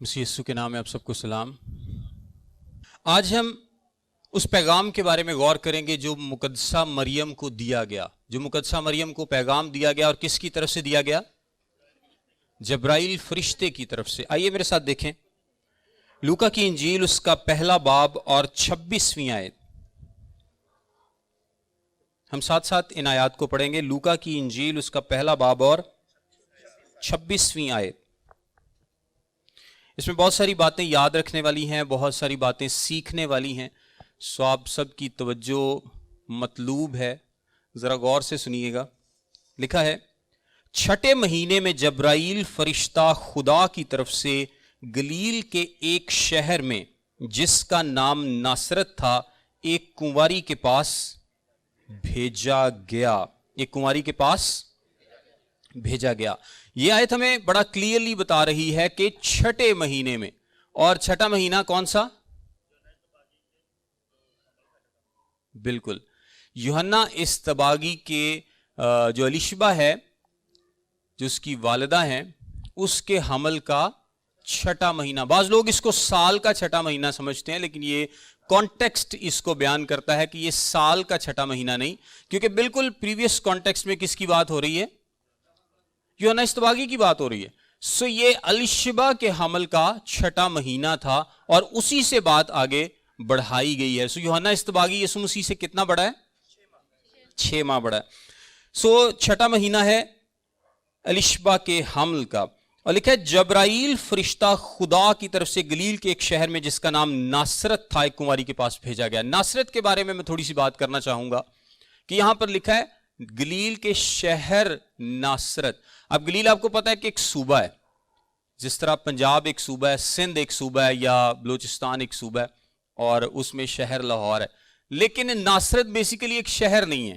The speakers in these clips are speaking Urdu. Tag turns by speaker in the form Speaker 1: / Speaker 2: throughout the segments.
Speaker 1: مسیح یسوع کے نام میں آپ سب کو سلام۔ آج ہم اس پیغام کے بارے میں غور کریں گے جو مقدسہ مریم کو دیا گیا، جو مقدسہ مریم کو پیغام دیا گیا، اور کس کی طرف سے دیا گیا؟ جبرائیل فرشتے کی طرف سے۔ آئیے میرے ساتھ دیکھیں لوکا کی انجیل اس کا پہلا باب اور 26ویں آیت۔ ہم ساتھ ساتھ ان آیات کو پڑھیں گے۔ لوکا کی انجیل اس کا پہلا باب اور 26ویں آیت۔ اس میں بہت ساری باتیں یاد رکھنے والی ہیں، بہت ساری باتیں سیکھنے والی ہیں، سو آپ سب کی توجہ مطلوب ہے، ذرا غور سے سنیے گا۔ لکھا ہے، چھٹے مہینے میں جبرائیل فرشتہ خدا کی طرف سے گلیل کے ایک شہر میں جس کا نام ناصرت تھا ایک کنواری کے پاس بھیجا گیا۔ ایک کنواری کے پاس بھیجا گیا۔ یہ آیت ہمیں بڑا کلیئرلی بتا رہی ہے کہ چھٹے مہینے میں، اور چھٹا مہینہ کون سا؟ بالکل، یوحنا اصطباغی کے جو الیشبہ ہے، جو اس کی والدہ ہیں، اس کے حمل کا چھٹا مہینہ۔ بعض لوگ اس کو سال کا چھٹا مہینہ سمجھتے ہیں، لیکن یہ کانٹیکسٹ اس کو بیان کرتا ہے کہ یہ سال کا چھٹا مہینہ نہیں، کیونکہ بالکل پریویس کانٹیکسٹ میں کس کی بات ہو رہی ہے؟ یوحنا اصطباغی کی بات ہو رہی ہے۔ سو یہ الیشبہ کے حمل کا چھٹا مہینہ تھا، اور اسی سے بات آگے بڑھائی گئی ہے۔ سو یوحنا اصطباغی یسوع مسیح سے کتنا بڑا ہے؟ 6 ماہ بڑا ہے۔ سو چھٹا مہینہ ہے الیشبہ کے حمل کا، اور لکھا ہے جبرائیل فرشتہ خدا کی طرف سے گلیل کے ایک شہر میں جس کا نام ناصرت تھا ایک کنواری کے پاس بھیجا گیا۔ ناصرت کے بارے میں تھوڑی سی بات کرنا چاہوں گا کہ یہاں پر لکھا ہے گلیل کے شہر ناصرت۔ اب گلیل آپ کو پتا ہے کہ ایک صوبہ ہے، جس طرح پنجاب ایک صوبہ ہے، سندھ ایک صوبہ ہے، یا بلوچستان ایک صوبہ ہے، اور اس میں شہر لاہور ہے۔ لیکن ناصرت بیسیکلی ایک شہر نہیں ہے،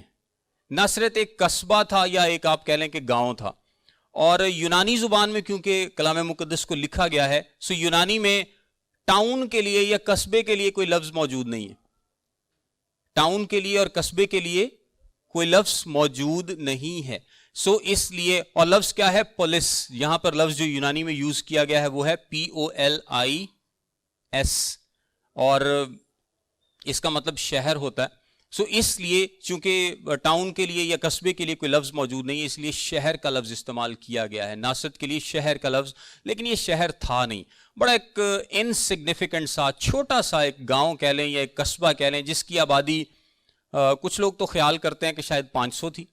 Speaker 1: ناصرت ایک قصبہ تھا، یا ایک آپ کہہ لیں کہ گاؤں تھا۔ اور یونانی زبان میں کیونکہ کلام مقدس کو لکھا گیا ہے، سو یونانی میں ٹاؤن کے لیے یا قصبے کے لیے کوئی لفظ موجود نہیں ہے۔ ٹاؤن کے لیے اور قصبے کے لیے کوئی لفظ موجود نہیں ہے۔ سو اس لیے، اور لفظ کیا ہے؟ پولیس۔ یہاں پر لفظ جو یونانی میں یوز کیا گیا ہے وہ ہے POLIS، اور اس کا مطلب شہر ہوتا ہے۔ سو اس لیے چونکہ ٹاؤن کے لیے یا قصبے کے لیے کوئی لفظ موجود نہیں ہے، اس لیے شہر کا لفظ استعمال کیا گیا ہے۔ ناصرت کے لیے شہر کا لفظ، لیکن یہ شہر تھا نہیں، بڑا ایک انسگنیفیکنٹ سا چھوٹا سا ایک گاؤں کہہ لیں یا ایک قصبہ کہہ لیں، جس کی آبادی کچھ لوگ تو خیال کرتے ہیں کہ شاید 500 تھی،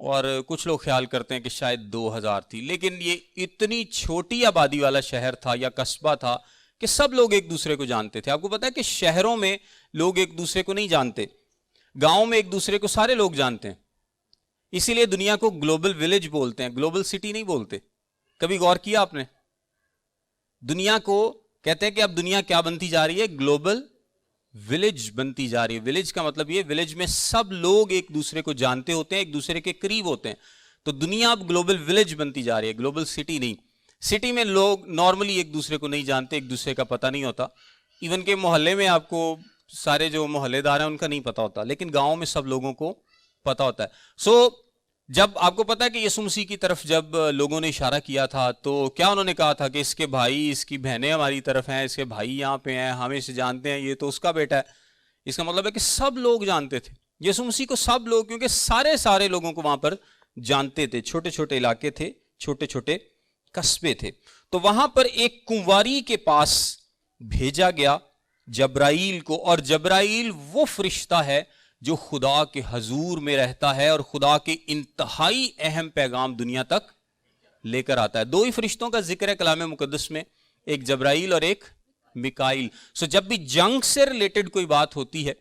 Speaker 1: اور کچھ لوگ خیال کرتے ہیں کہ شاید 2000 تھی، لیکن یہ اتنی چھوٹی آبادی والا شہر تھا یا قصبہ تھا کہ سب لوگ ایک دوسرے کو جانتے تھے۔ آپ کو پتا ہے کہ شہروں میں لوگ ایک دوسرے کو نہیں جانتے، گاؤں میں ایک دوسرے کو سارے لوگ جانتے ہیں۔ اسی لیے دنیا کو گلوبل ولیج بولتے ہیں، گلوبل سٹی نہیں بولتے۔ کبھی غور کیا آپ نے؟ دنیا کو کہتے ہیں کہ اب دنیا کیا بنتی جا رہی ہے؟ گلوبل ولیج بنتی جا رہی ہے۔ ولیج کا مطلب یہ، ولیج میں سب لوگ ایک دوسرے کو جانتے ہوتے ہیں، ایک دوسرے کے قریب ہوتے ہیں۔ تو دنیا اب گلوبل ولیج بنتی جا رہی ہے، گلوبل سٹی نہیں۔ سٹی میں لوگ نارملی ایک دوسرے کو نہیں جانتے، ایک دوسرے کا پتہ نہیں ہوتا، ایون کہ محلے میں آپ کو سارے جو محلے دار ہیں ان کا نہیں پتہ ہوتا، لیکن گاؤں میں سب لوگوں کو پتہ ہوتا ہے۔ سو جب آپ کو پتا ہے کہ یسوع مسیح کی طرف جب لوگوں نے اشارہ کیا تھا، تو کیا انہوں نے کہا تھا کہ اس کے بھائی، اس کی بہنیں ہماری طرف ہیں، اس کے بھائی یہاں پہ ہیں، ہم اسے جانتے ہیں، یہ تو اس کا بیٹا ہے۔ اس کا مطلب ہے کہ سب لوگ جانتے تھے یسوع مسیح کو، سب لوگ، کیونکہ سارے لوگوں کو وہاں پر جانتے تھے۔ چھوٹے چھوٹے علاقے تھے، چھوٹے چھوٹے قصبے تھے۔ تو وہاں پر ایک کنواری کے پاس بھیجا گیا جبرائیل کو، اور جبرائیل وہ فرشتہ ہے جو خدا کے حضور میں رہتا ہے اور خدا کے انتہائی اہم پیغام دنیا تک لے کر آتا ہے۔ 2 ہی فرشتوں کا ذکر ہے کلام مقدس میں، ایک جبرائیل اور ایک میکائیل۔ سو جب بھی جنگ سے ریلیٹڈ کوئی بات ہوتی ہے،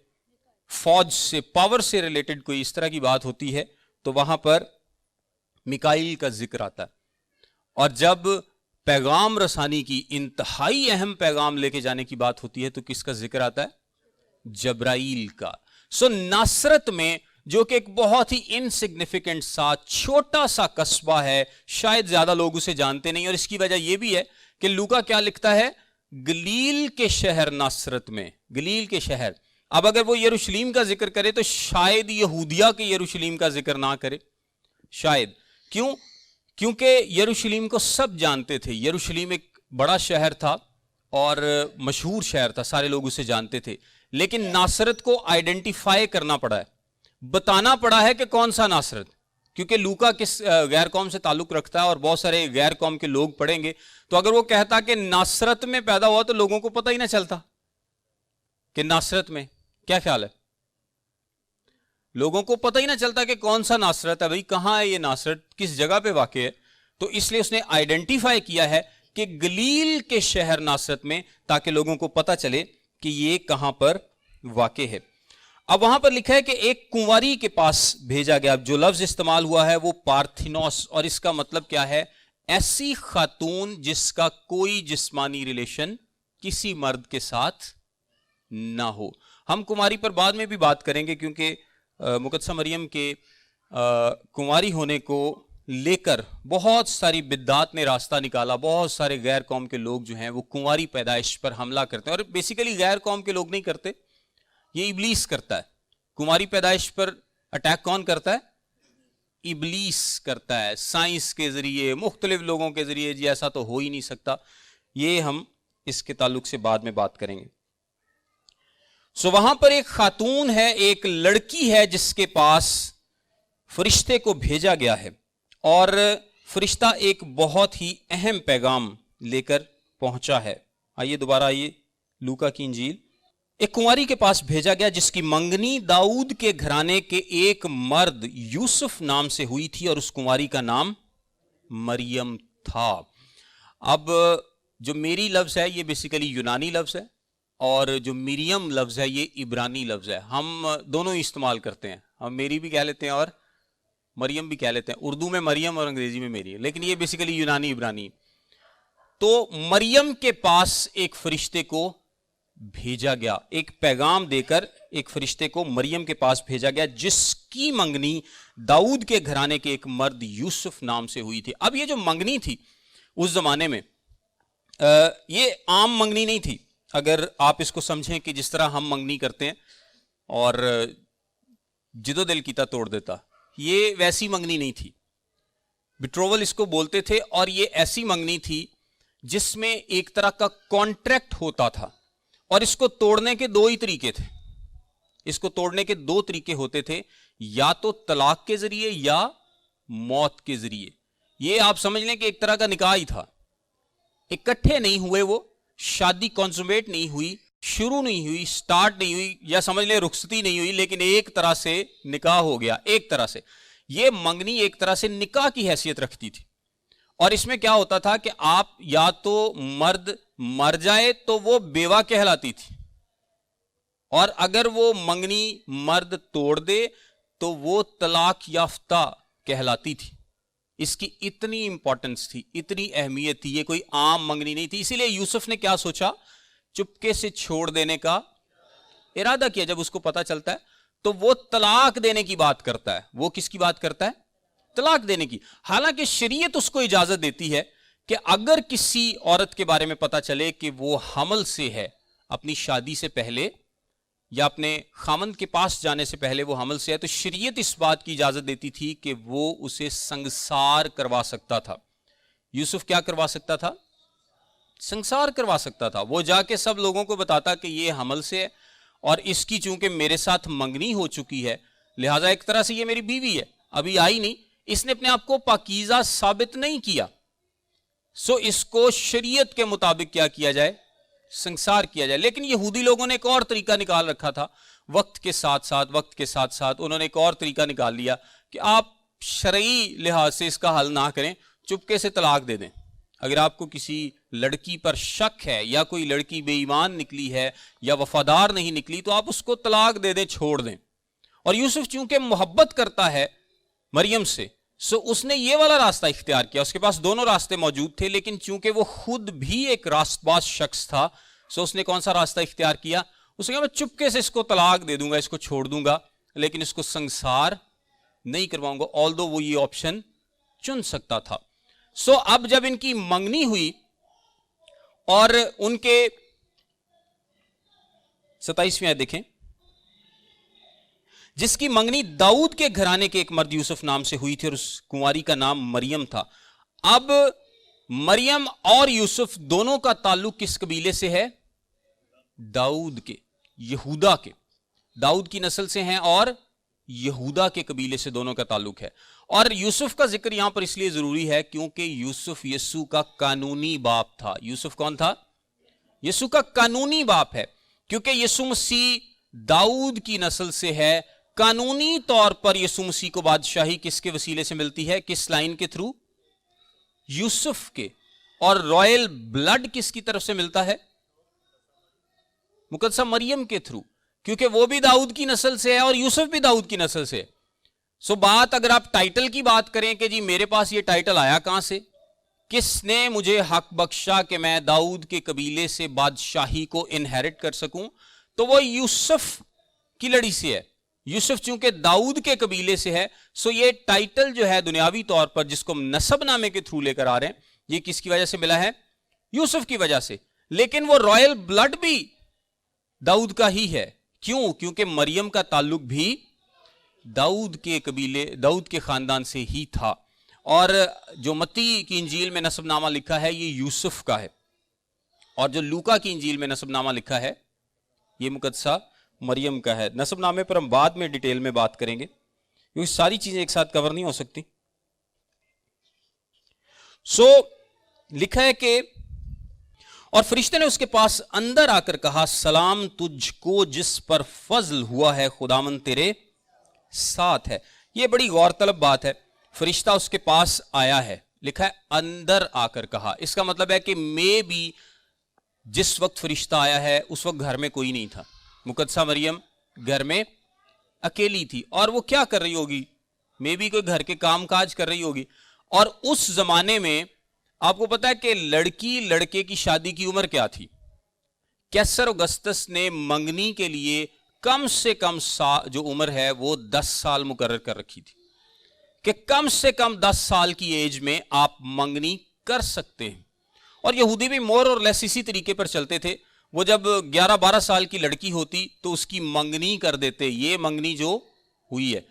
Speaker 1: فوج سے، پاور سے ریلیٹڈ کوئی اس طرح کی بات ہوتی ہے، تو وہاں پر میکائیل کا ذکر آتا ہے۔ اور جب پیغام رسانی کی، انتہائی اہم پیغام لے کے جانے کی بات ہوتی ہے، تو کس کا ذکر آتا ہے؟ جبرائیل کا۔ سو ناصرت میں، جو کہ ایک بہت ہی انسگنیفیکنٹ سا چھوٹا سا قصبہ ہے، شاید زیادہ لوگ اسے جانتے نہیں، اور اس کی وجہ یہ بھی ہے کہ لوکا کیا لکھتا ہے؟ گلیل کے شہر ناصرت میں، گلیل کے شہر۔ اب اگر وہ یروشلیم کا ذکر کرے تو شاید یہودیہ کے یروشلیم کا ذکر نہ کرے، شاید۔ کیوں؟ کیونکہ یروشلیم کو سب جانتے تھے، یروشلیم ایک بڑا شہر تھا اور مشہور شہر تھا, سارے لوگ اسے جانتے تھے, لیکن ناصرت کو آئیڈینٹیفائی کرنا پڑا ہے, بتانا پڑا ہے کہ کون سا ناصرت, کیونکہ لوکا کس غیر قوم سے تعلق رکھتا ہے اور بہت سارے غیر قوم کے لوگ پڑھیں گے. تو اگر وہ کہتا کہ ناصرت میں پیدا ہوا تو لوگوں کو پتہ ہی نہ چلتا کہ ناصرت میں, کیا خیال ہے؟ لوگوں کو پتہ ہی نہ چلتا کہ کون سا ناصرت ہے, بھئی کہاں ہے یہ ناصرت, کس جگہ پہ واقع ہے. تو اس لیے اس نے آئیڈینٹیفائی کیا ہے کہ گلیل کے شہر ناصرت میں, تاکہ لوگوں کو پتہ چلے کہ یہ کہاں پر واقع ہے. اب وہاں پر لکھا ہے کہ ایک کنواری کے پاس بھیجا گیا. اب جو لفظ استعمال ہوا ہے وہ پارتھینوس, اور اس کا مطلب کیا ہے؟ ایسی خاتون جس کا کوئی جسمانی ریلیشن کسی مرد کے ساتھ نہ ہو. ہم کنواری پر بعد میں بھی بات کریں گے, کیونکہ مقدسہ مریم کے کنواری ہونے کو لے کر بہت ساری بدعات نے راستہ نکالا. بہت سارے غیر قوم کے لوگ جو ہیں وہ کنواری پیدائش پر حملہ کرتے ہیں, اور بیسیکلی غیر قوم کے لوگ نہیں کرتے, یہ ابلیس کرتا ہے. کنواری پیدائش پر اٹیک کون کرتا ہے؟ ابلیس کرتا ہے, سائنس کے ذریعے, مختلف لوگوں کے ذریعے. جی ایسا تو ہو ہی نہیں سکتا. یہ ہم اس کے تعلق سے بعد میں بات کریں گے. سو وہاں پر ایک خاتون ہے, ایک لڑکی ہے جس کے پاس فرشتے کو بھیجا گیا ہے, اور فرشتہ ایک بہت ہی اہم پیغام لے کر پہنچا ہے. آئیے دوبارہ آئیے لوکا کی انجیل. ایک کنواری کے پاس بھیجا گیا جس کی منگنی داؤد کے گھرانے کے ایک مرد یوسف نام سے ہوئی تھی, اور اس کنواری کا نام مریم تھا. اب جو میری لفظ ہے یہ بیسیکلی یونانی لفظ ہے, اور جو مریم لفظ ہے یہ عبرانی لفظ ہے. ہم دونوں ہی استعمال کرتے ہیں, ہم میری بھی کہہ لیتے ہیں اور مریم بھی کہہ لیتے ہیں. اردو میں مریم اور انگریزی میں میری, لیکن یہ بیسیکلی یونانی عبرانی. تو مریم کے پاس ایک فرشتے کو بھیجا گیا, ایک پیغام دے کر ایک فرشتے کو مریم کے پاس بھیجا گیا جس کی منگنی داؤد کے گھرانے کے ایک مرد یوسف نام سے ہوئی تھی. اب یہ جو منگنی تھی اس زمانے میں, یہ عام منگنی نہیں تھی. اگر آپ اس کو سمجھیں کہ جس طرح ہم منگنی کرتے ہیں اور جدو دل کیتا توڑ دیتا, یہ ویسی منگنی نہیں تھی. بٹروول اس کو بولتے تھے, اور یہ ایسی منگنی تھی جس میں ایک طرح کا کانٹریکٹ ہوتا تھا, اور اس کو توڑنے کے دو ہی طریقے تھے. اس کو توڑنے کے دو طریقے ہوتے تھے, یا تو طلاق کے ذریعے یا موت کے ذریعے. یہ آپ سمجھ لیں کہ ایک طرح کا نکاح ہی تھا. اکٹھے نہیں ہوئے, وہ شادی کنسومیٹ نہیں ہوئی, شروع نہیں ہوئی, سٹارٹ نہیں ہوئی, یا سمجھ لیں رخصتی نہیں ہوئی, لیکن ایک طرح سے نکاح ہو گیا. ایک طرح سے یہ منگنی ایک طرح سے نکاح کی حیثیت رکھتی تھی. اور اس میں کیا ہوتا تھا کہ آپ یا تو مرد مر جائے تو وہ بیوہ کہلاتی تھی, اور اگر وہ منگنی مرد توڑ دے تو وہ طلاق یافتہ کہلاتی تھی. اس کی اتنی امپورٹنس تھی, اتنی اہمیت تھی. یہ کوئی عام منگنی نہیں تھی. اسی لیے یوسف نے کیا سوچا؟ چپکے سے چھوڑ دینے کا ارادہ کیا. جب اس کو پتا چلتا ہے تو وہ طلاق دینے کی بات کرتا ہے. وہ کس کی بات کرتا ہے؟ طلاق دینے کی. حالانکہ شریعت اس کو اجازت دیتی ہے کہ اگر کسی عورت کے بارے میں پتا چلے کہ وہ حمل سے ہے, اپنی شادی سے پہلے یا اپنے خامند کے پاس جانے سے پہلے وہ حمل سے ہے, تو شریعت اس بات کی اجازت دیتی تھی کہ وہ اسے سنگسار کروا سکتا تھا. یوسف کیا کروا سکتا تھا؟ سنگسار کروا سکتا تھا. وہ جا کے سب لوگوں کو بتاتا کہ یہ حمل سے ہے, اور اس کی چونکہ میرے ساتھ منگنی ہو چکی ہے, لہذا ایک طرح سے یہ میری بیوی ہے, ابھی آئی نہیں. اس نے اپنے آپ کو پاکیزہ ثابت نہیں کیا, سو اس کو شریعت کے مطابق کیا کیا جائے؟ سنگسار کیا جائے. لیکن یہودی لوگوں نے ایک اور طریقہ نکال رکھا تھا. وقت کے ساتھ ساتھ انہوں نے ایک اور طریقہ نکال لیا کہ آپ شرعی لحاظ سے اس کا حل نہ کریں, چپکے سے طلاق دے دیں. اگر آپ کو کسی لڑکی پر شک ہے, یا کوئی لڑکی بے ایمان نکلی ہے یا وفادار نہیں نکلی, تو آپ اس کو طلاق دے دیں, چھوڑ دیں. اور یوسف چونکہ محبت کرتا ہے مریم سے, سو اس نے یہ والا راستہ اختیار کیا. اس کے پاس دونوں راستے موجود تھے, لیکن چونکہ وہ خود بھی ایک راست باز شخص تھا, سو اس نے کون سا راستہ اختیار کیا؟ اس نے کہا میں چپکے سے اس کو طلاق دے دوں گا, اس کو چھوڑ دوں گا, لیکن اس کو سنگسار نہیں کرواؤں گا. آلدو وہ یہ آپشن چن سکتا تھا. سو اب جب ان کی منگنی ہوئی اور ان کے 27ویں آیت دیکھیں, جس کی منگنی داؤد کے گھرانے کے ایک مرد یوسف نام سے ہوئی تھی, اور اس کنواری کا نام مریم تھا. اب مریم اور یوسف دونوں کا تعلق کس قبیلے سے ہے؟ داؤد کے، یہودا کے، داؤد کی نسل سے ہیں اور یہودا کے قبیلے سے دونوں کا تعلق ہے. اور یوسف کا ذکر یہاں پر اس لیے ضروری ہے کیونکہ یوسف یسوع کا قانونی باپ تھا. یوسف کون تھا؟ یسوع کا قانونی باپ ہے، کیونکہ یسوع مسیح داؤد کی نسل سے ہے. قانونی طور پر یسوع مسیح کو بادشاہی کس کے وسیلے سے ملتی ہے؟ کس لائن کے تھرو؟ یوسف کے. اور رائل بلڈ کس کی طرف سے ملتا ہے؟ مقدسہ مریم کے تھرو، کیونکہ وہ بھی داؤد کی نسل سے ہے اور یوسف بھی داؤد کی نسل سے. سو بات اگر آپ ٹائٹل کی بات کریں کہ جی میرے پاس یہ ٹائٹل آیا کہاں سے، کس نے مجھے حق بخشا کہ میں داؤد کے قبیلے سے بادشاہی کو انہیرٹ کر سکوں، تو وہ یوسف کی لڑی سے ہے. یوسف چونکہ داؤد کے قبیلے سے ہے، سو یہ ٹائٹل جو ہے دنیاوی طور پر جس کو ہم نسب نامے کے تھرو لے کر آ رہے ہیں، یہ کس کی وجہ سے ملا ہے؟ یوسف کی وجہ سے. لیکن وہ رائل بلڈ بھی داؤد کا ہی ہے. کیوں؟ کیونکہ مریم کا تعلق بھی داؤد کے قبیلے، داؤد کے خاندان سے ہی تھا. اور جو متی کی انجیل میں نسب نامہ لکھا ہے یہ یوسف کا ہے، اور جو لوکا کی انجیل میں نسب نامہ لکھا ہے یہ مقدسہ مریم کا ہے. نسب نامے پر ہم بعد میں ڈیٹیل میں بات کریں گے کیونکہ ساری چیزیں ایک ساتھ کور نہیں ہو سکتی. سو لکھا ہے کہ اور فرشتے نے اس کے پاس اندر آ کر کہا، سلام تجھ کو جس پر فضل ہوا ہے، خداوند تیرے ساتھ ہے. یہ بڑی غور طلب بات ہے. فرشتہ اس کے پاس آیا ہے، لکھا ہے اندر آ کر کہا. اس کا مطلب ہے کہ میں بھی جس وقت فرشتہ آیا ہے اس وقت گھر میں کوئی نہیں تھا. مقدسہ مریم گھر میں اکیلی تھی، اور وہ کیا کر رہی ہوگی؟ میں بھی کوئی گھر کے کام کاج کر رہی ہوگی. اور اس زمانے میں آپ کو پتا ہے کہ لڑکی لڑکے کی شادی کی عمر کیا تھی؟ کیسر اگسطس نے منگنی کے لیے کم سے کم جو عمر ہے وہ 10 سال مقرر کر رکھی تھی کہ کم سے کم 10 سال کی ایج میں آپ منگنی کر سکتے ہیں. اور یہودی بھی مور اور لیس اسی طریقے پر چلتے تھے. وہ جب 11-12 سال کی لڑکی ہوتی تو اس کی منگنی کر دیتے. یہ منگنی جو ہوئی ہے.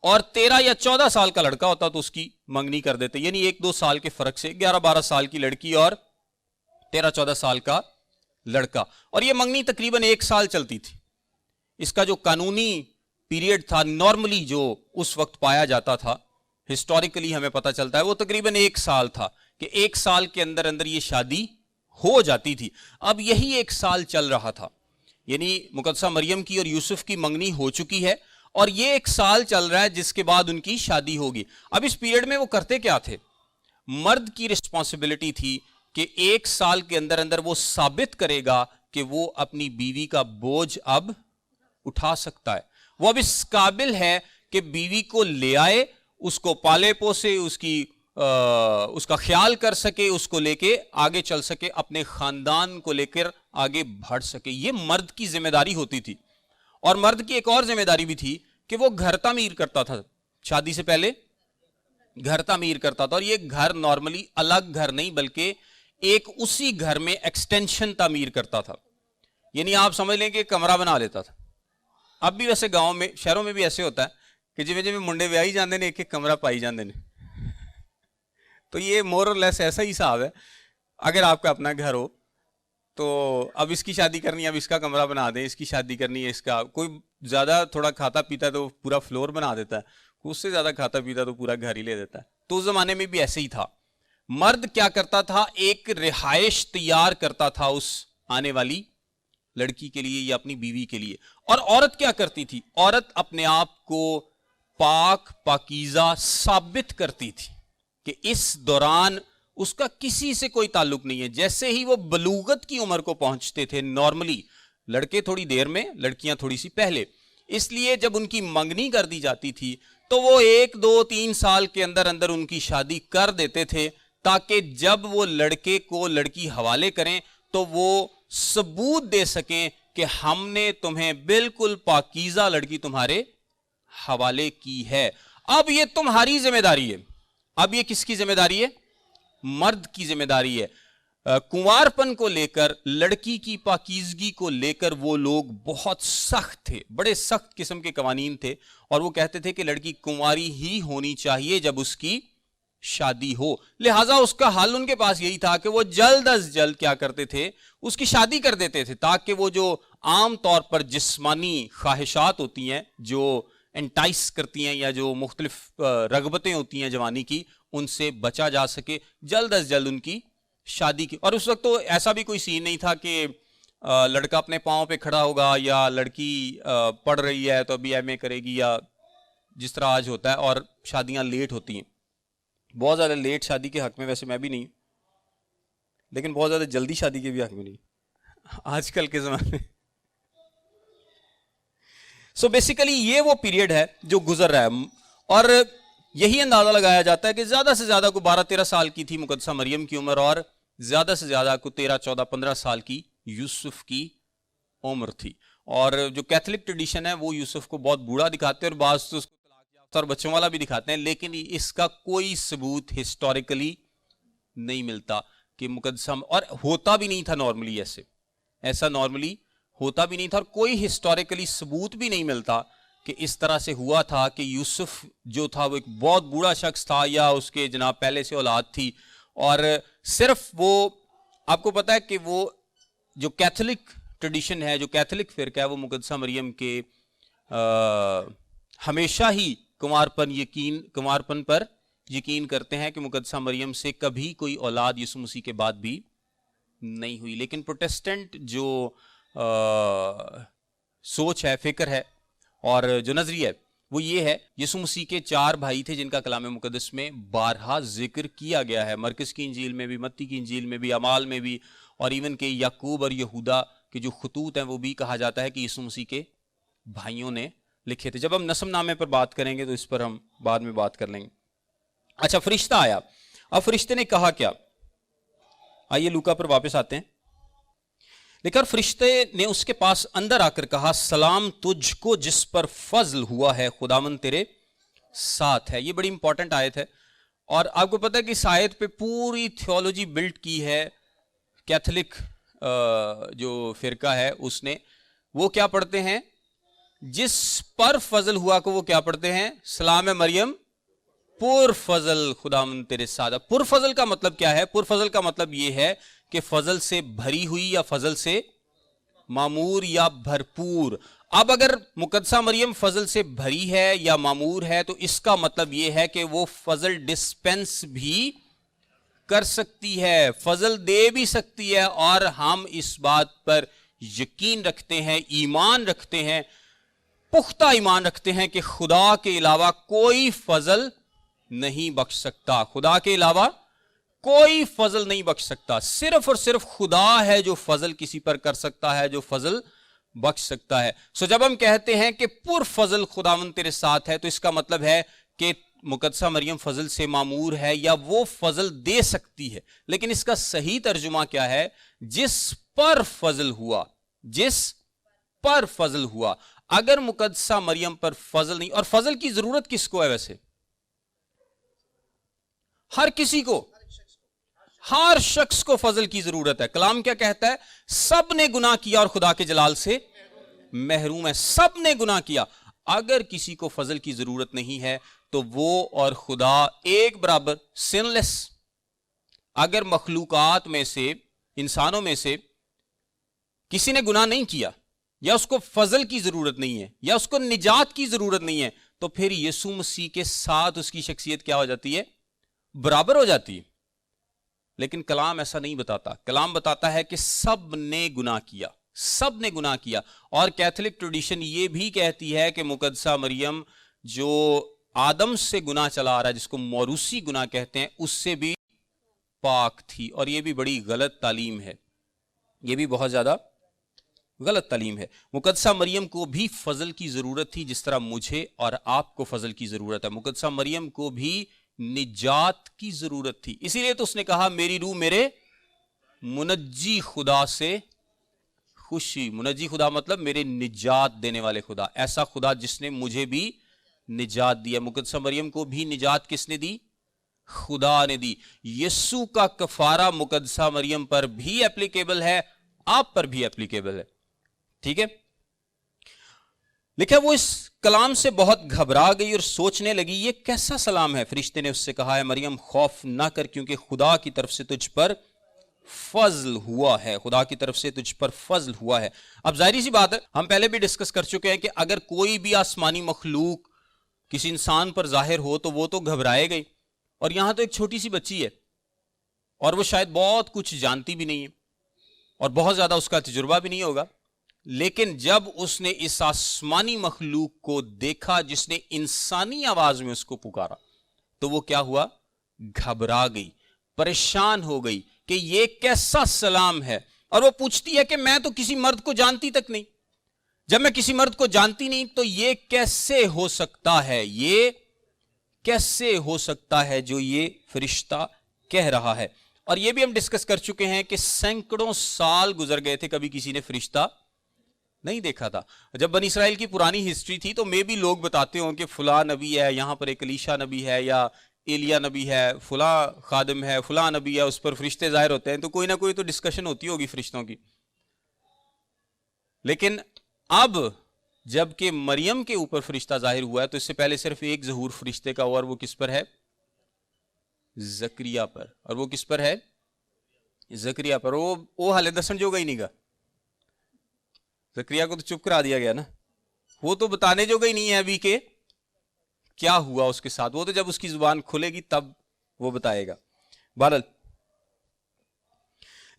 Speaker 1: اور 13 یا 14 سال کا لڑکا ہوتا تو اس کی منگنی کر دیتے. یعنی 1-2 سال کے فرق سے 11-12 سال کی لڑکی اور 13-14 سال کا لڑکا. اور یہ منگنی تقریباً 1 سال چلتی تھی. اس کا جو قانونی پیریڈ تھا نارملی جو اس وقت پایا جاتا تھا، ہسٹوریکلی ہمیں پتہ چلتا ہے وہ تقریباً 1 سال تھا کہ 1 سال کے اندر اندر یہ شادی ہو جاتی تھی. اب یہی 1 سال چل رہا تھا، یعنی مقدسہ مریم کی اور یوسف کی منگنی ہو چکی ہے اور یہ 1 سال چل رہا ہے جس کے بعد ان کی شادی ہوگی. اب اس پیریڈ میں وہ کرتے کیا تھے؟ مرد کی رسپانسبلٹی تھی کہ 1 سال کے اندر اندر وہ ثابت کرے گا کہ وہ اپنی بیوی کا بوجھ اب اٹھا سکتا ہے. وہ اب اس قابل ہے کہ بیوی کو لے آئے، اس کو پالے پوسے، اس کا خیال کر سکے، اس کو لے کے آگے چل سکے، اپنے خاندان کو لے کر آگے بڑھ سکے. یہ مرد کی ذمہ داری ہوتی تھی. اور مرد کی ایک اور ذمہ داری بھی تھی کہ وہ گھر تعمیر کرتا تھا. شادی سے پہلے گھر تعمیر کرتا تھا، اور یہ گھر نارملی الگ گھر نہیں بلکہ ایک اسی گھر میں ایکسٹینشن تعمیر کرتا تھا. یعنی آپ سمجھ لیں کہ کمرہ بنا لیتا تھا. اب بھی ویسے گاؤں میں، شہروں میں بھی ایسے ہوتا ہے کہ جی منڈے ویاہی جاندے نے، ایک ایک کمرہ پائی جاندے نے. تو یہ مور اور لیس ایسا ہی حساب ہے. اگر آپ کا اپنا گھر ہو تو اب اس کی شادی کرنی ہے، اب اس کا کمرہ بنا دیں، اس کی شادی کرنی ہے، اس کا کوئی زیادہ تھوڑا کھاتا پیتا تو پورا فلور بنا دیتا ہے، اس سے زیادہ کھاتا پیتا تو پورا گھر ہی لے دیتا ہے. تو اس زمانے میں بھی ایسے ہی تھا. مرد کیا کرتا تھا؟ ایک رہائش تیار کرتا تھا اس آنے والی لڑکی کے لیے یا اپنی بیوی کے لیے. اور عورت کیا کرتی تھی؟ عورت اپنے آپ کو پاک پاکیزہ ثابت کرتی تھی کہ اس دوران اس کا کسی سے کوئی تعلق نہیں ہے. جیسے ہی وہ بلوغت کی عمر کو پہنچتے تھے، نارملی لڑکے تھوڑی دیر میں، لڑکیاں تھوڑی سی پہلے، اس لیے جب ان کی منگنی کر دی جاتی تھی تو وہ 1 2 3 سال کے اندر اندر ان کی شادی کر دیتے تھے تاکہ جب وہ لڑکے کو لڑکی حوالے کریں تو وہ ثبوت دے سکیں کہ ہم نے تمہیں بالکل پاکیزہ لڑکی تمہارے حوالے کی ہے. اب یہ تمہاری ذمہ داری ہے. اب یہ کس کی ذمہ داری ہے؟ مرد کی ذمہ داری ہے. کنوارپن کو لے کر، لڑکی کی پاکیزگی کو لے کر وہ لوگ بہت سخت تھے، بڑے سخت قسم کے قوانین تھے، اور وہ کہتے تھے کہ لڑکی کنواری ہی ہونی چاہیے جب اس کی شادی ہو. لہٰذا اس کا حل ان کے پاس یہی تھا کہ وہ جلد از جلد کیا کرتے تھے, اس کی شادی کر دیتے تھے, تاکہ وہ جو عام طور پر جسمانی خواہشات ہوتی ہیں جو انٹائس کرتی ہیں یا جو مختلف رغبتیں ہوتی ہیں جوانی کی, ان سے بچا جا سکے, جلد از جلد ان کی شادی کی. اور اس وقت تو ایسا بھی کوئی سین نہیں تھا کہ لڑکا اپنے پاؤں پہ کھڑا ہوگا یا لڑکی پڑھ رہی ہے تو ابھی ایم اے کرے گی, یا جس طرح آج ہوتا ہے. اور شادیاں لیٹ ہوتی ہیں, بہت زیادہ لیٹ شادی کے حق میں ویسے میں بھی نہیں, لیکن بہت زیادہ جلدی شادی کے بھی حق میں نہیں آج کل کے زمانے. سو بیسیکلی یہ وہ پیریڈ ہے جو گزر رہا ہے, اور یہی اندازہ لگایا جاتا ہے کہ زیادہ سے زیادہ کو 12-13 سال کی تھی مقدسہ مریم کی عمر, اور زیادہ سے زیادہ کو 13-14-15 سال کی یوسف کی عمر تھی. اور جو کیتھولک ٹریڈیشن ہے وہ یوسف کو بہت بوڑھا دکھاتے ہیں, اور بعض تو اس کو طلاق یافتہ اور بچوں والا بھی دکھاتے ہیں, لیکن اس کا کوئی ثبوت ہسٹوریکلی نہیں ملتا کہ مقدسہ, اور ہوتا بھی نہیں تھا نارملی, ایسا نارملی ہوتا بھی نہیں تھا, اور کوئی ہسٹوریکلی ثبوت بھی نہیں ملتا کہ اس طرح سے ہوا تھا کہ یوسف جو تھا وہ ایک بہت بوڑھا شخص تھا یا اس کے جناب پہلے سے اولاد تھی. اور صرف وہ آپ کو پتا ہے کہ وہ جو کیتھولک ٹریڈیشن ہے, جو کیتھولک فرقہ ہے, وہ مقدسہ مریم کے ہمیشہ ہی کنوارپن پر یقین کرتے ہیں کہ مقدسہ مریم سے کبھی کوئی اولاد یسوع مسیح کے بعد بھی نہیں ہوئی. لیکن پروٹسٹنٹ جو سوچ ہے, فکر ہے, اور جو نظریہ ہے وہ یہ ہے, یسوع مسیح کے 4 بھائی تھے جن کا کلام مقدس میں بارہا ذکر کیا گیا ہے, مرکز کی انجیل میں بھی, متی کی انجیل میں بھی, اعمال میں بھی, اور ایون کہ یعقوب اور یہودا کے جو خطوط ہیں وہ بھی کہا جاتا ہے کہ یسوع مسیح کے بھائیوں نے لکھے تھے. جب ہم نسب نامے پر بات کریں گے تو اس پر ہم بعد میں بات کر لیں گے. اچھا, فرشتہ آیا. اب فرشتے نے کہا کیا؟ آئیے لوکا پر واپس آتے ہیں. لیکن فرشتے نے اس کے پاس اندر آ کر کہا, سلام تجھ کو جس پر فضل ہوا ہے, خداوند تیرے ساتھ ہے. یہ بڑی امپورٹنٹ آیت ہے, اور آپ کو پتہ ہے کہ اس آیت پہ پوری تھیولوجی بلڈ کی ہے کیتھولک جو فرقہ ہے اس نے. وہ کیا پڑھتے ہیں؟ جس پر فضل ہوا کو وہ کیا پڑھتے ہیں؟ سلام مریم پر فضل خداوند تیرے ساتھ. پر فضل کا مطلب کیا ہے؟ پر فضل کا مطلب یہ ہے کہ فضل سے بھری ہوئی یا فضل سے معمور یا بھرپور. اب اگر مقدسہ مریم فضل سے بھری ہے یا معمور ہے تو اس کا مطلب یہ ہے کہ وہ فضل ڈسپینس بھی کر سکتی ہے, فضل دے بھی سکتی ہے. اور ہم اس بات پر یقین رکھتے ہیں, ایمان رکھتے ہیں, پختہ ایمان رکھتے ہیں کہ خدا کے علاوہ کوئی فضل نہیں بخش سکتا, خدا کے علاوہ کوئی فضل نہیں بخش سکتا. صرف اور صرف خدا ہے جو فضل کسی پر کر سکتا ہے, جو فضل بخش سکتا ہے. سو جب ہم کہتے ہیں کہ پر فضل خداوند تیرے ساتھ ہے تو اس کا مطلب ہے کہ مقدسہ مریم فضل سے معمور ہے یا وہ فضل دے سکتی ہے. لیکن اس کا صحیح ترجمہ کیا ہے؟ جس پر فضل ہوا, جس پر فضل ہوا. اگر مقدسہ مریم پر فضل نہیں, اور فضل کی ضرورت کس کو ہے ویسے؟ ہر کسی کو, ہر شخص کو فضل کی ضرورت ہے. کلام کیا کہتا ہے؟ سب نے گناہ کیا اور خدا کے جلال سے محروم ہے. سب نے گناہ کیا. اگر کسی کو فضل کی ضرورت نہیں ہے تو وہ اور خدا ایک برابر سن لیس. اگر مخلوقات میں سے, انسانوں میں سے کسی نے گناہ نہیں کیا, یا اس کو فضل کی ضرورت نہیں ہے, یا اس کو نجات کی ضرورت نہیں ہے, تو پھر یسوع مسیح کے ساتھ اس کی شخصیت کیا ہو جاتی ہے؟ برابر ہو جاتی ہے. لیکن کلام ایسا نہیں بتاتا. کلام بتاتا ہے کہ سب نے گناہ کیا, سب نے گناہ کیا. اور کیتھولک ٹریڈیشن یہ بھی کہتی ہے کہ مقدسہ مریم جو آدم سے گناہ چلا آ رہا ہے, جس کو موروثی گناہ کہتے ہیں, اس سے بھی پاک تھی. اور یہ بھی بڑی غلط تعلیم ہے, یہ بھی بہت زیادہ غلط تعلیم ہے. مقدسہ مریم کو بھی فضل کی ضرورت تھی جس طرح مجھے اور آپ کو فضل کی ضرورت ہے. مقدسہ مریم کو بھی نجات کی ضرورت تھی. اسی لیے تو اس نے کہا, میری روح میرے منجی خدا سے خوشی. منجی خدا مطلب میرے نجات دینے والے خدا, ایسا خدا جس نے مجھے بھی نجات دیا. مقدسہ مریم کو بھی نجات کس نے دی؟ خدا نے دی. یسوع کا کفارہ مقدسہ مریم پر بھی اپلیکیبل ہے, آپ پر بھی اپلیکیبل ہے. ٹھیک ہے. لکھا وہ اس کلام سے بہت گھبرا گئی اور سوچنے لگی یہ کیسا سلام ہے. فرشتے نے اس سے کہا ہے مریم خوف نہ کر کیونکہ خدا کی طرف سے تجھ پر فضل ہوا ہے. خدا کی طرف سے تجھ پر فضل ہوا ہے. اب ظاہری سی بات ہے, ہم پہلے بھی ڈسکس کر چکے ہیں کہ اگر کوئی بھی آسمانی مخلوق کسی انسان پر ظاہر ہو تو وہ تو گھبرائے گئی, اور یہاں تو ایک چھوٹی سی بچی ہے اور وہ شاید بہت کچھ جانتی بھی نہیں ہے اور بہت زیادہ اس کا تجربہ بھی نہیں ہوگا, لیکن جب اس نے اس آسمانی مخلوق کو دیکھا جس نے انسانی آواز میں اس کو پکارا تو وہ کیا ہوا؟ گھبرا گئی, پریشان ہو گئی کہ یہ کیسا سلام ہے. اور وہ پوچھتی ہے کہ میں تو کسی مرد کو جانتی تک نہیں, جب میں کسی مرد کو جانتی نہیں تو یہ کیسے ہو سکتا ہے, یہ کیسے ہو سکتا ہے جو یہ فرشتہ کہہ رہا ہے. اور یہ بھی ہم ڈسکس کر چکے ہیں کہ سینکڑوں سال گزر گئے تھے کبھی کسی نے فرشتہ نہیں دیکھا تھا. جب بنی اسرائیل کی پرانی ہسٹری تھی تو میں بھی لوگ بتاتے ہوں کہ فلاں نبی ہے, یہاں پر ایک الیشا نبی ہے یا ایلیا نبی ہے, فلاں خادم ہے, فلاں نبی ہے, اس پر فرشتے ظاہر ہوتے ہیں, تو کوئی نہ کوئی تو ڈسکشن ہوتی ہوگی فرشتوں کی. لیکن اب جب کہ مریم کے اوپر فرشتہ ظاہر ہوا ہے تو اس سے پہلے صرف ایک ظہور فرشتے کا ہوا, اور وہ کس پر ہے؟ زکریا پر. اور وہ کس پر ہے؟ زکریا پر. وہ حالے دسن جو گئی نہیں گا, زکریا کو تو چپ کرا دیا گیا نا, وہ تو بتانے جو گئی نہیں ہے ابھی کہ کیا ہوا اس کے ساتھ, وہ تو جب اس کی زبان کھلے گی تب وہ بتائے گا. بہرحال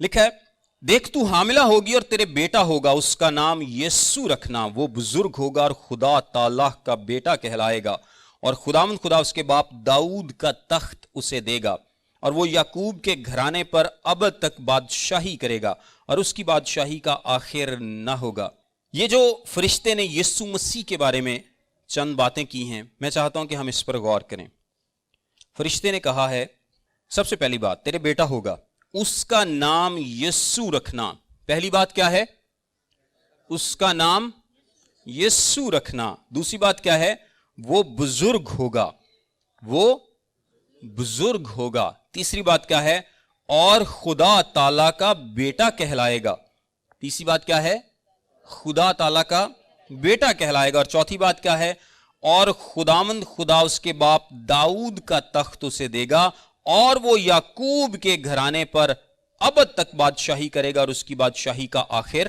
Speaker 1: لکھا ہے دیکھ تو حاملہ ہوگی اور تیرے بیٹا ہوگا, اس کا نام یسوع رکھنا, وہ بزرگ ہوگا اور خدا تعالیٰ کا بیٹا کہلائے گا, اور خداوند خدا اس کے باپ داؤد کا تخت اسے دے گا, اور وہ یعقوب کے گھرانے پر ابد تک بادشاہی کرے گا, اور اس کی بادشاہی کا آخر نہ ہوگا. یہ جو فرشتے نے یسوع مسیح کے بارے میں چند باتیں کی ہیں, میں چاہتا ہوں کہ ہم اس پر غور کریں. فرشتے نے کہا ہے سب سے پہلی بات تیرے بیٹا ہوگا, اس کا نام یسوع رکھنا. پہلی بات کیا ہے؟ اس کا نام یسوع رکھنا. دوسری بات کیا ہے؟ وہ بزرگ ہوگا, وہ بزرگ ہوگا. تیسری بات کیا ہے؟ اور خدا تعالیٰ کا بیٹا کہلائے گا. تیسری بات کیا ہے؟ خدا تعالیٰ کا بیٹا کہلائے گا. اور چوتھی بات کیا ہے؟ اور خداوند خدا اس کے باپ داؤد کا تخت اسے دے گا, اور وہ یعقوب کے گھرانے پر ابد تک بادشاہی کرے گا, اور اس کی بادشاہی کا آخر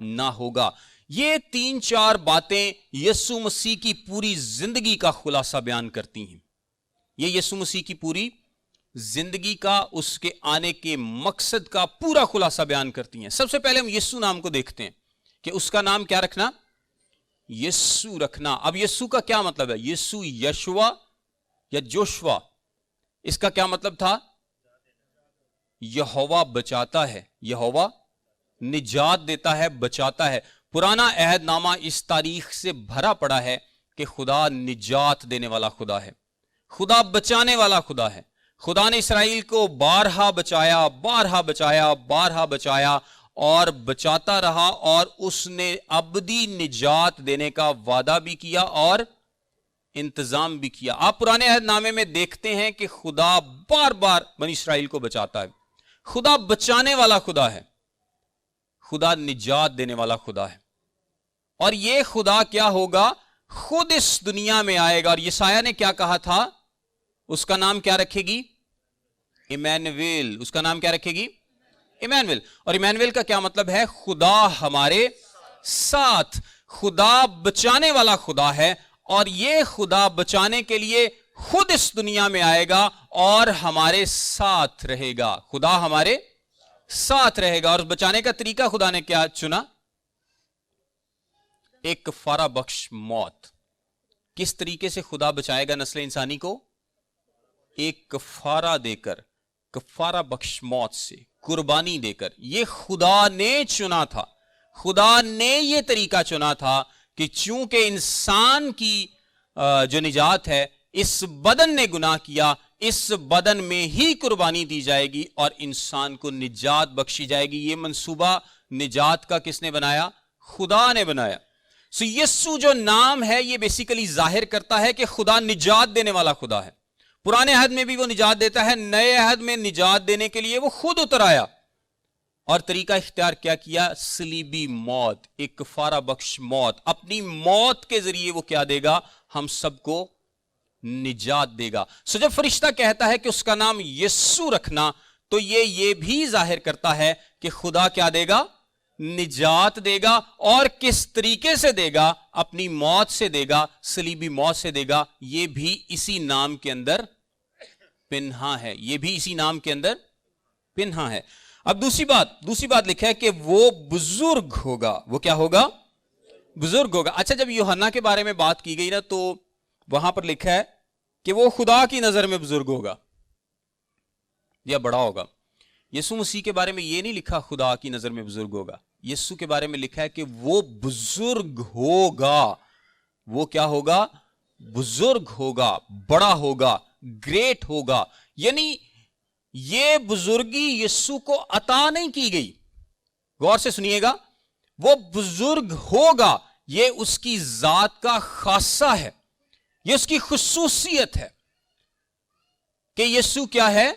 Speaker 1: نہ ہوگا. یہ 3-4 باتیں یسوع مسیح کی پوری زندگی کا خلاصہ بیان کرتی ہیں. یہ یسوع مسیح کی پوری زندگی کا, اس کے آنے کے مقصد کا پورا خلاصہ بیان کرتی ہیں. سب سے پہلے ہم یسوع نام کو دیکھتے ہیں کہ اس کا نام کیا رکھنا؟ یسوع رکھنا. اب یسوع کا کیا مطلب ہے؟ یسوع یشوا یا جوشوا, اس کا کیا مطلب تھا؟ یہوہ بچاتا ہے, یہوہ نجات دیتا ہے, بچاتا ہے. پرانا عہد نامہ اس تاریخ سے بھرا پڑا ہے کہ خدا نجات دینے والا خدا ہے, خدا بچانے والا خدا ہے. خدا نے اسرائیل کو بارہا بچایا, بارہا بچایا, بارہا بچایا اور بچاتا رہا, اور اس نے ابدی نجات دینے کا وعدہ بھی کیا اور انتظام بھی کیا. آپ پرانے عہد نامے میں دیکھتے ہیں کہ خدا بار بار بنی اسرائیل کو بچاتا ہے. خدا بچانے والا خدا ہے, خدا نجات دینے والا خدا ہے. اور یہ خدا کیا ہوگا؟ خود اس دنیا میں آئے گا. اور یسایہ نے کیا کہا تھا؟ اس کا نام کیا رکھے گی؟ ایمانویل. اس کا نام کیا رکھے گی؟ ایمانویل. اور ایمانویل کا کیا مطلب ہے؟ خدا ہمارے ساتھ. خدا بچانے والا خدا ہے, اور یہ خدا بچانے کے لیے خود اس دنیا میں آئے گا اور ہمارے ساتھ رہے گا. خدا ہمارے ساتھ رہے گا. اور بچانے کا طریقہ خدا نے کیا چنا؟ ایک کفارہ بخش موت. کس طریقے سے خدا بچائے گا نسل انسانی کو؟ ایک کفارہ دے کر, کفارہ بخش موت سے, قربانی دے کر. یہ خدا نے چنا تھا, خدا نے یہ طریقہ چنا تھا کہ چونکہ انسان کی جو نجات ہے, اس بدن نے گناہ کیا, اس بدن میں ہی قربانی دی جائے گی اور انسان کو نجات بخشی جائے گی. یہ منصوبہ نجات کا کس نے بنایا؟ خدا نے بنایا. سو یسوع جو نام ہے یہ بیسیکلی ظاہر کرتا ہے کہ خدا نجات دینے والا خدا ہے. پرانے عہد میں بھی وہ نجات دیتا ہے, نئے عہد میں نجات دینے کے لیے وہ خود اتر آیا اور طریقہ اختیار کیا کیا؟ صلیبی موت، ایک کفارہ بخش موت. اپنی موت کے ذریعے وہ کیا دے گا؟ ہم سب کو نجات دے گا. سو جب فرشتہ کہتا ہے کہ اس کا نام یسوع رکھنا، تو یہ بھی ظاہر کرتا ہے کہ خدا کیا دے گا؟ نجات دے گا. اور کس طریقے سے دے گا؟ اپنی موت سے دے گا، صلیبی موت سے دے گا. یہ بھی اسی نام کے اندر پنہا ہے، یہ بھی اسی نام کے اندر پنہا ہے. اب دوسری بات لکھا ہے کہ وہ بزرگ ہوگا. وہ کیا ہوگا؟ بزرگ ہوگا. اچھا، جب یوحنا کے بارے میں بات کی گئی نا، تو وہاں پر لکھا ہے کہ وہ خدا کی نظر میں بزرگ ہوگا یا بڑا ہوگا. یسوع مسیح کے بارے میں یہ نہیں لکھا خدا کی نظر میں بزرگ ہوگا. یسوع کے بارے میں لکھا ہے کہ وہ بزرگ ہوگا. وہ کیا ہوگا؟ بزرگ ہوگا، بڑا ہوگا، گریٹ ہوگا. یعنی یہ بزرگی یسوع کو عطا نہیں کی گئی. غور سے سنیے گا، وہ بزرگ ہوگا، یہ اس کی ذات کا خاصہ ہے، یہ اس کی خصوصیت ہے کہ یسوع کیا ہے؟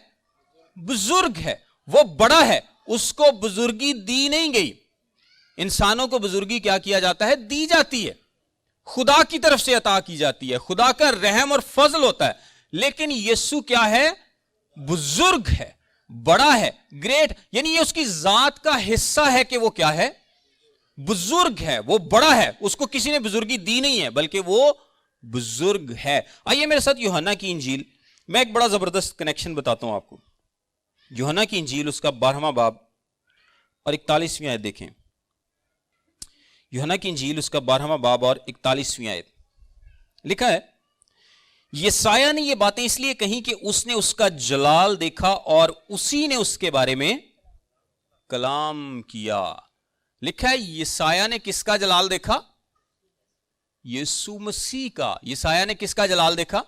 Speaker 1: بزرگ ہے. وہ بڑا ہے، اس کو بزرگی دی نہیں گئی. انسانوں کو بزرگی کیا جاتا ہے؟ دی جاتی ہے، خدا کی طرف سے عطا کی جاتی ہے، خدا کا رحم اور فضل ہوتا ہے. لیکن یسوع کیا ہے؟ بزرگ ہے، بڑا ہے، گریٹ. یعنی یہ اس کی ذات کا حصہ ہے کہ وہ کیا ہے؟ بزرگ ہے، وہ بڑا ہے. اس کو کسی نے بزرگی دی نہیں ہے، بلکہ وہ بزرگ ہے. آئیے میرے ساتھ یوحنا کی انجیل، میں ایک بڑا زبردست کنیکشن بتاتا ہوں آپ کو. یوحنا کی انجیل اس کا 12واں باب اور 41ویں آیت دیکھیں. یوحنا کی انجیل اس کا 12واں باب اور 41ویں آیت لکھا ہے، یسایہ نے یہ باتیں اس لیے کہیں کہ اس نے اس کا جلال دیکھا اور اسی نے اس کے بارے میں کلام کیا. لکھا ہے یسایہ نے کس کا جلال دیکھا؟ یسوع مسیح کا. یسایہ نے کس کا جلال دیکھا؟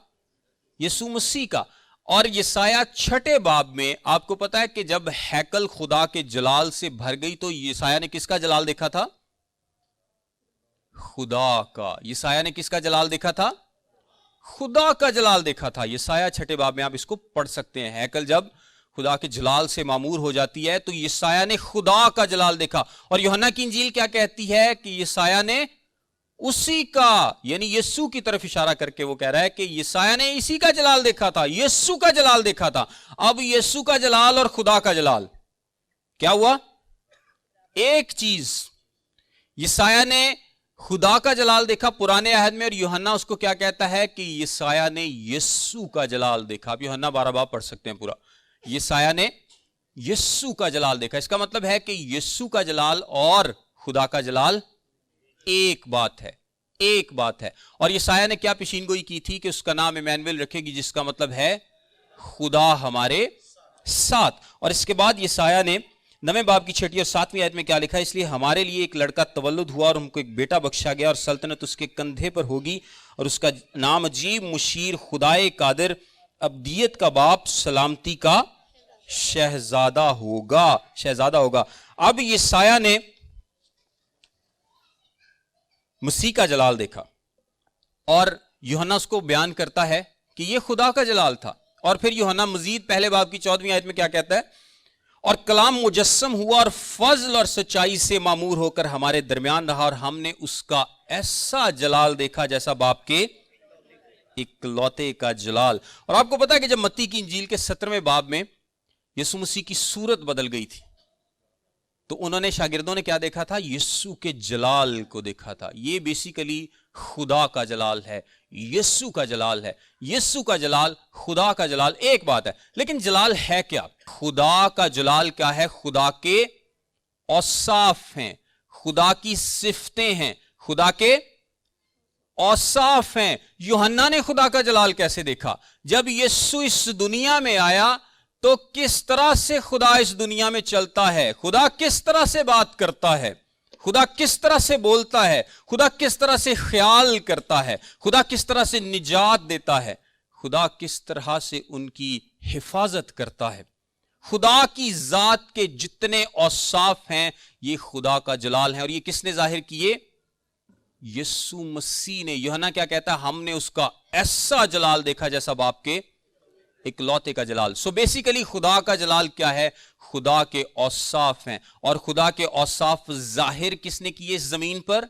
Speaker 1: یسوع مسیح کا. اور یسایہ 6 باب میں آپ کو پتا ہے کہ جب ہیکل خدا کے جلال سے بھر گئی تو یسایہ نے کس کا جلال دیکھا تھا؟ خدا کا. یسایہ نے کس کا جلال دیکھا تھا؟ خدا کا جلال دیکھا تھا. یسایہ 6 باب میں آپ اس کو پڑھ سکتے ہیں. ہیکل جب خدا کے جلال سے معمور ہو جاتی ہے تو یسایہ نے خدا کا جلال دیکھا. اور یوحنا کی انجیل کیا کہتی ہے کہ یسایہ نے اسی کا، یعنی یسوع کی طرف اشارہ کر کے وہ کہہ رہا ہے کہ یسایہ نے اسی کا جلال دیکھا تھا، یسوع کا جلال دیکھا تھا. اب یسوع کا جلال اور خدا کا جلال کیا ہوا؟ ایک چیز. یسایہ نے خدا کا جلال دیکھا پرانے عہد میں، اور یوحنا اس کو کیا کہتا ہے کہ یسایہ نے یسوع کا جلال دیکھا. اب یوحنا 12 باب پڑھ سکتے ہیں پورا. یسایہ نے یسوع کا جلال دیکھا. اس کا مطلب ہے کہ یسوع کا جلال اور خدا کا جلال ایک بات ہے، ایک بات ہے. اور یسایہ نے کیا پیشین گوئی کی تھی کہ اس کا نام ایمانویل رکھے گی، جس کا مطلب ہے خدا ہمارے ساتھ. اور اس کے بعد یسایہ نے 9 باب کی 6 اور 7ویں آیت میں کیا لکھا ہے؟ اس لیے ہمارے لیے ایک لڑکا تولد ہوا اور ہم کو ایک بیٹا بخشا گیا، اور سلطنت اس کے کندھے پر ہوگی، اور اس کا نام عجیب، مشیر، خدائے قادر، ابدیت کا باپ، سلامتی کا شہزادہ ہوگا. اب یسایہ نے مسیح کا جلال دیکھا اور یوحنا اس کو بیان کرتا ہے کہ یہ خدا کا جلال تھا. اور پھر یوحنا مزید پہلے باب کی 14ویں آیت میں کیا کہتا ہے؟ اور کلام مجسم ہوا اور فضل اور سچائی سے معمور ہو کر ہمارے درمیان رہا، اور ہم نے اس کا ایسا جلال دیکھا جیسا باپ کے اکلوتے کا جلال. اور آپ کو پتا ہے کہ جب متی کی انجیل کے 17ویں باب میں یسوع مسیح کی صورت بدل گئی تھی تو انہوں نے، شاگردوں نے کیا دیکھا تھا؟ یسوع کے جلال کو دیکھا تھا. یہ بیسیکلی خدا کا جلال ہے، یسوع کا جلال ہے. یسوع کا جلال، خدا کا جلال ایک بات ہے. لیکن جلال ہے کیا؟ خدا کا جلال کیا ہے؟ خدا کے اوصاف ہیں، خدا کی صفتیں ہیں، خدا کے اوصاف ہیں. یوحنا نے خدا کا جلال کیسے دیکھا؟ جب یسوع اس دنیا میں آیا تو کس طرح سے خدا اس دنیا میں چلتا ہے، خدا کس طرح سے بات کرتا ہے، خدا کس طرح سے بولتا ہے، خدا کس طرح سے خیال کرتا ہے، خدا کس طرح سے نجات دیتا ہے، خدا کس طرح سے ان کی حفاظت کرتا ہے. خدا کی ذات کے جتنے اوصاف ہیں یہ خدا کا جلال ہے. اور یہ کس نے ظاہر کیے؟ یسوع مسیح نے. یوحنا کیا کہتا ہے؟ ہم نے اس کا ایسا جلال دیکھا جیسا باپ کے اکلوتے کا جلال. سو بیسیکلی خدا کا جلال کیا ہے؟ خدا کے اوصاف ہیں, اور خدا کے اوصاف ظاہر کس نے کیے اس زمین پر؟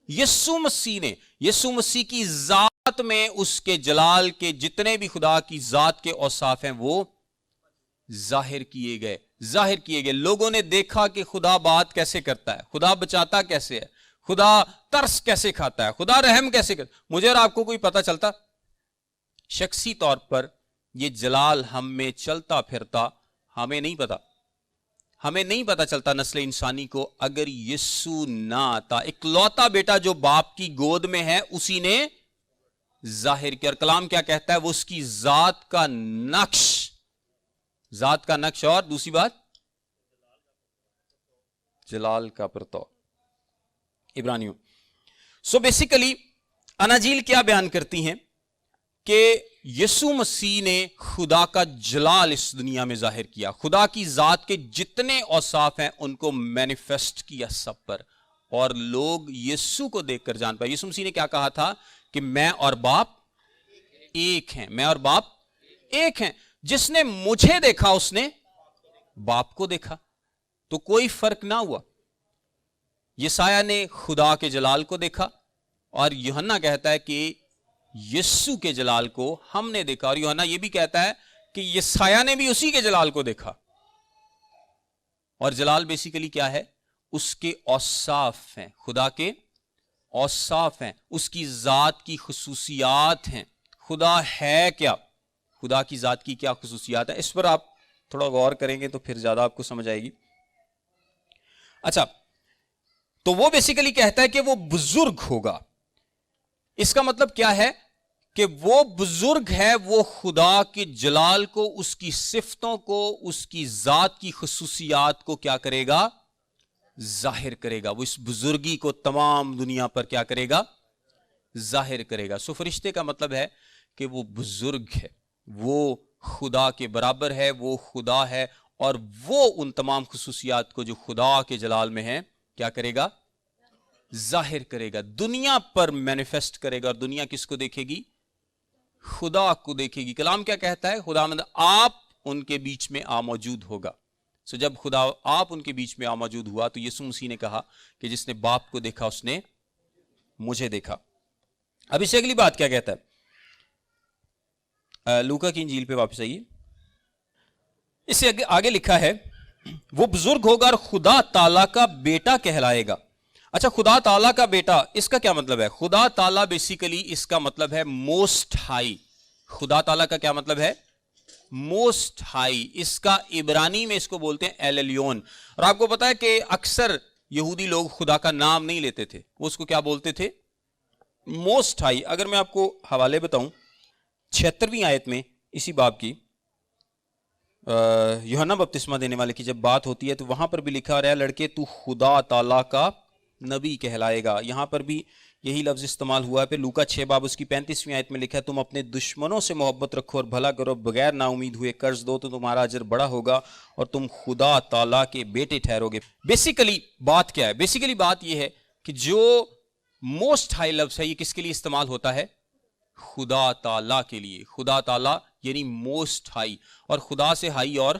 Speaker 1: یسوع مسیح نے. یسوع مسیح کی ذات میں اس کے جلال کے جتنے بھی خدا کی ذات کے اوصاف ہیں وہ ظاہر کیے گئے. ظاہر کیے گئے. لوگوں نے دیکھا کہ خدا بات کیسے کرتا ہے, خدا بچاتا کیسے ہے, خدا ترس کیسے کھاتا ہے, خدا رحم کیسے کرتا ہے. مجھے اور آپ کو کوئی پتا چلتا؟ شخصی طور پر یہ جلال ہم میں چلتا پھرتا ہمیں نہیں پتا. ہمیں نہیں پتا چلتا نسل انسانی کو اگر یسوع نہ آتا. اکلوتا بیٹا جو باپ کی گود میں ہے اسی نے ظاہر کیا. اور کلام کیا کہتا ہے؟ وہ اس کی ذات کا نقش, ذات کا نقش, اور دوسری بات جلال کا پرتو. عبرانیوں. سو بیسیکلی اناجیل کیا بیان کرتی ہیں کہ یسوع مسیح نے خدا کا جلال اس دنیا میں ظاہر کیا. خدا کی ذات کے جتنے اوصاف ہیں ان کو مینیفیسٹ کیا سب پر, اور لوگ یسوع کو دیکھ کر جان پائے. یسوع مسیح نے کیا کہا تھا کہ میں اور باپ ایک ہیں, میں اور باپ ایک ہیں. جس نے مجھے دیکھا اس نے باپ کو دیکھا. تو کوئی فرق نہ ہوا. یسایہ نے خدا کے جلال کو دیکھا, اور یوحنا کہتا ہے کہ یسوع کے جلال کو ہم نے دیکھا. اور یوحنا یہ بھی کہتا ہے کہ یسایہ نے بھی اسی کے جلال کو دیکھا. اور جلال بیسیکلی کیا ہے؟ اس کے اوصاف ہیں, خدا کے اوصاف ہیں, اس کی ذات کی خصوصیات ہیں. خدا ہے کیا؟ خدا کی ذات کی کیا خصوصیات ہیں؟ اس پر آپ تھوڑا غور کریں گے تو پھر زیادہ آپ کو سمجھ آئے گی. اچھا, تو وہ بیسیکلی کہتا ہے کہ وہ بزرگ ہوگا. اس کا مطلب کیا ہے؟ کہ وہ بزرگ ہے, وہ خدا کے جلال کو, اس کی صفتوں کو, اس کی ذات کی خصوصیات کو کیا کرے گا؟ ظاہر کرے گا. وہ اس بزرگی کو تمام دنیا پر کیا کرے گا؟ ظاہر کرے گا. سو فرشتے کا مطلب ہے کہ وہ بزرگ ہے, وہ خدا کے برابر ہے, وہ خدا ہے, اور وہ ان تمام خصوصیات کو جو خدا کے جلال میں ہیں کیا کرے گا؟ ظاہر کرے گا, دنیا پر مینیفیسٹ کرے گا. اور دنیا کس کو دیکھے گی؟ خدا کو دیکھے گی. کلام کیا کہتا ہے؟ خداوند آپ ان کے بیچ میں آ موجود ہوگا. سو جب خدا آپ ان کے بیچ میں آ موجود ہوا تو یسوع مسیح نے کہا کہ جس نے باپ کو دیکھا اس نے مجھے دیکھا. اب اس سے اگلی بات کیا کہتا ہے؟ لوکا کی انجیل پہ واپس آئیے. اس سے آگے لکھا ہے وہ بزرگ ہوگا اور خدا تعالیٰ کا بیٹا کہلائے گا. اچھا, خدا تعالیٰ کا بیٹا, اس کا کیا مطلب ہے؟ خدا تعالیٰ بیسیکلی اس کا مطلب ہے موسٹ ہائی. خدا تعالیٰ کا کیا مطلب ہے؟ Most high. اس کا عبرانی میں اس کو بولتے ہیں ایل الیون. اور آپ کو پتا ہے کہ اکثر یہودی لوگ خدا کا نام نہیں لیتے تھے, وہ اس کو کیا بولتے تھے؟ Most high. اگر میں آپ کو حوالے بتاؤں 76ویں آیت میں اسی باب کی, یوحنا بپتسمہ دینے والے کی جب بات ہوتی ہے تو وہاں پر بھی لکھا رہا ہے لڑکے تو خدا تعالیٰ کا نبی کہلائے گا. یہاں پر بھی یہی لفظ استعمال ہوا ہے. پھر لوکا 6 باب اس کی 35ویں آیت میں لکھا ہے تم اپنے دشمنوں سے محبت رکھو اور بھلا کرو, بغیر نا امید ہوئے قرض دو تو تمہارا اجر بڑا ہوگا اور تم خدا تعالیٰ کے بیٹے ٹھہرو گے. بیسیکلی بات کیا ہے؟ بیسیکلی بات یہ ہے کہ جو موسٹ ہائی لفظ ہے یہ کس کے لیے استعمال ہوتا ہے؟ خدا تعالیٰ کے لیے. خدا تعالیٰ یعنی موسٹ ہائی, اور خدا سے ہائی اور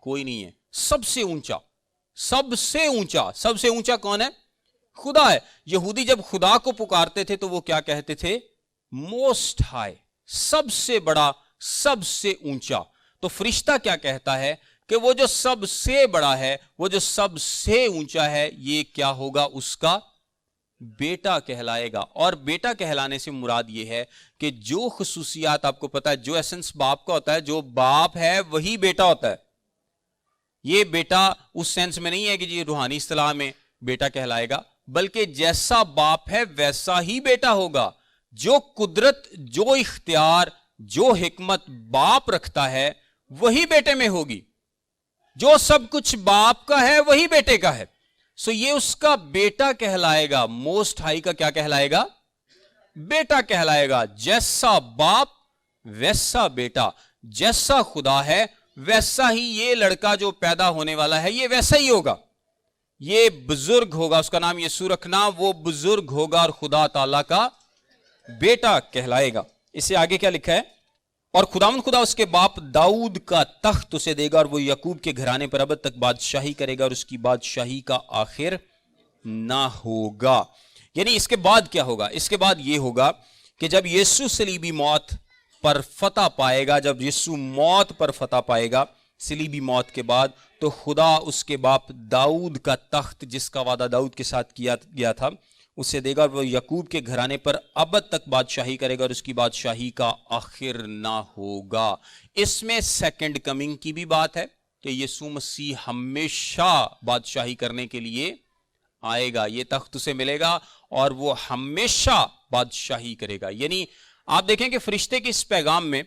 Speaker 1: کوئی نہیں ہے. سب سے اونچا, سب سے اونچا, سب سے اونچا کون ہے؟ خدا ہے. یہودی جب خدا کو پکارتے تھے تو وہ کیا کہتے تھے؟ موسٹ ہائی, سب سے بڑا, سب سے اونچا. تو فرشتہ کیا کہتا ہے کہ وہ جو سب سے بڑا ہے, وہ جو سب سے اونچا ہے, یہ کیا ہوگا؟ اس کا بیٹا کہلائے گا. اور بیٹا کہلانے سے مراد یہ ہے کہ جو خصوصیات آپ کو پتا ہے, جو ایسنس باپ کا ہوتا ہے, جو باپ ہے وہی بیٹا ہوتا ہے. یہ بیٹا اس سینس میں نہیں ہے کہ جی روحانی اصطلاح میں بیٹا کہلائے گا, بلکہ جیسا باپ ہے ویسا ہی بیٹا ہوگا. جو قدرت, جو اختیار, جو حکمت باپ رکھتا ہے وہی بیٹے میں ہوگی. جو سب کچھ باپ کا ہے وہی بیٹے کا ہے. سو یہ اس کا بیٹا کہلائے گا. موسٹ ہائی کا کیا کہلائے گا؟ بیٹا کہلائے گا. جیسا باپ ویسا بیٹا, جیسا خدا ہے ویسا ہی یہ لڑکا جو پیدا ہونے والا ہے یہ ویسا ہی ہوگا. یہ بزرگ ہوگا, اس کا نام یسوع رکھنا. وہ بزرگ ہوگا اور خدا تعالیٰ کا بیٹا کہلائے گا. اس سے آگے کیا لکھا ہے؟ اور خداوند خدا اس کے باپ داؤد کا تخت اسے دے گا اور وہ یعقوب کے گھرانے پر ابد تک بادشاہی کرے گا اور اس کی بادشاہی کا آخر نہ ہوگا. یعنی اس کے بعد کیا ہوگا؟ اس کے بعد یہ ہوگا کہ جب یسوع صلیبی موت پر فتح پائے گا، جب یسوع موت پر فتح پائے گا صلیبی موت کے بعد، تو خدا اس کے باپ داؤد کا تخت جس کا وعدہ داؤد کے ساتھ کیا گیا تھا اسے دے گا اور وہ یعقوب کے گھرانے پر ابد تک بادشاہی کرے گا اور اس کی بادشاہی کا آخر نہ ہوگا. اس میں سیکنڈ کمنگ کی بھی بات ہے کہ یسوع مسیح ہمیشہ بادشاہی کرنے کے لیے آئے گا، یہ تخت اسے ملے گا اور وہ ہمیشہ بادشاہی کرے گا. یعنی آپ دیکھیں کہ فرشتے کے اس پیغام میں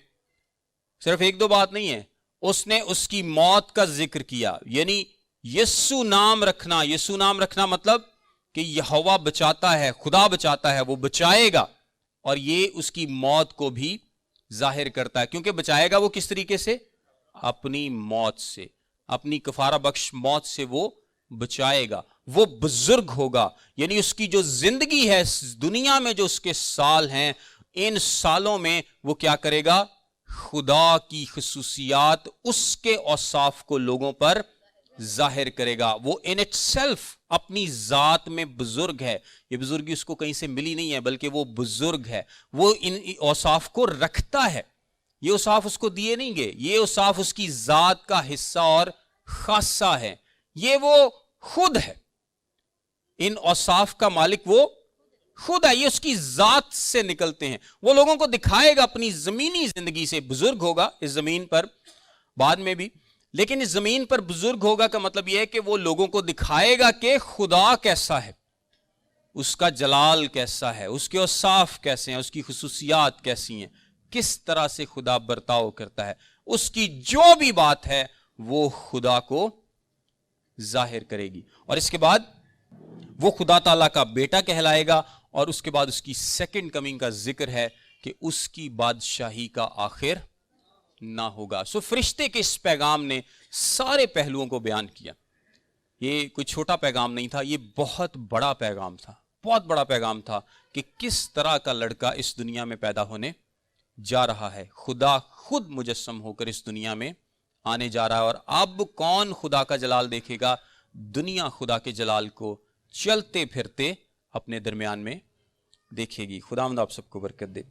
Speaker 1: صرف ایک دو بات نہیں ہے، اس نے اس کی موت کا ذکر کیا. یعنی یسوع نام رکھنا، یسوع نام رکھنا مطلب کہ یہوہ بچاتا ہے، خدا بچاتا ہے، وہ بچائے گا، اور یہ اس کی موت کو بھی ظاہر کرتا ہے. کیونکہ بچائے گا وہ کس طریقے سے؟ اپنی موت سے، اپنی کفارہ بخش موت سے وہ بچائے گا. وہ بزرگ ہوگا، یعنی اس کی جو زندگی ہے اس دنیا میں، جو اس کے سال ہیں، ان سالوں میں وہ کیا کرے گا؟ خدا کی خصوصیات، اس کے اوصاف کو لوگوں پر ظاہر کرے گا. وہ ان اٹ سیلف اپنی ذات میں بزرگ ہے. یہ بزرگی اس کو کہیں سے ملی نہیں ہے، بلکہ وہ بزرگ ہے. وہ ان اوصاف کو رکھتا ہے، یہ اوصاف اس کو دیے نہیں گئے، یہ اوصاف اس کی ذات کا حصہ اور خاصہ ہے. یہ وہ خود ہے، ان اوصاف کا مالک وہ خود ہے، یہ اس کی ذات سے نکلتے ہیں. وہ لوگوں کو دکھائے گا اپنی زمینی زندگی سے. بزرگ ہوگا اس زمین پر بعد میں بھی، لیکن اس زمین پر بزرگ ہوگا کا مطلب یہ ہے کہ وہ لوگوں کو دکھائے گا کہ خدا کیسا ہے، اس کا جلال کیسا ہے، اس کے اوصاف کیسے ہیں، اس کی خصوصیات کیسی ہیں، کس طرح سے خدا برتاؤ کرتا ہے. اس کی جو بھی بات ہے وہ خدا کو ظاہر کرے گی. اور اس کے بعد وہ خدا تعالیٰ کا بیٹا کہلائے گا، اور اس کے بعد اس کی سیکنڈ کمنگ کا ذکر ہے کہ اس کی بادشاہی کا آخر نہ ہوگا. سو فرشتے کے اس پیغام نے سارے پہلوؤں کو بیان کیا. یہ کوئی چھوٹا پیغام نہیں تھا، یہ بہت بڑا پیغام تھا، بہت بڑا پیغام تھا کہ کس طرح کا لڑکا اس دنیا میں پیدا ہونے جا رہا ہے. خدا خود مجسم ہو کر اس دنیا میں آنے جا رہا ہے. اور اب کون خدا کا جلال دیکھے گا؟ دنیا خدا کے جلال کو چلتے پھرتے اپنے درمیان میں دیکھے گی. خداوند آپ سب کو برکت دے.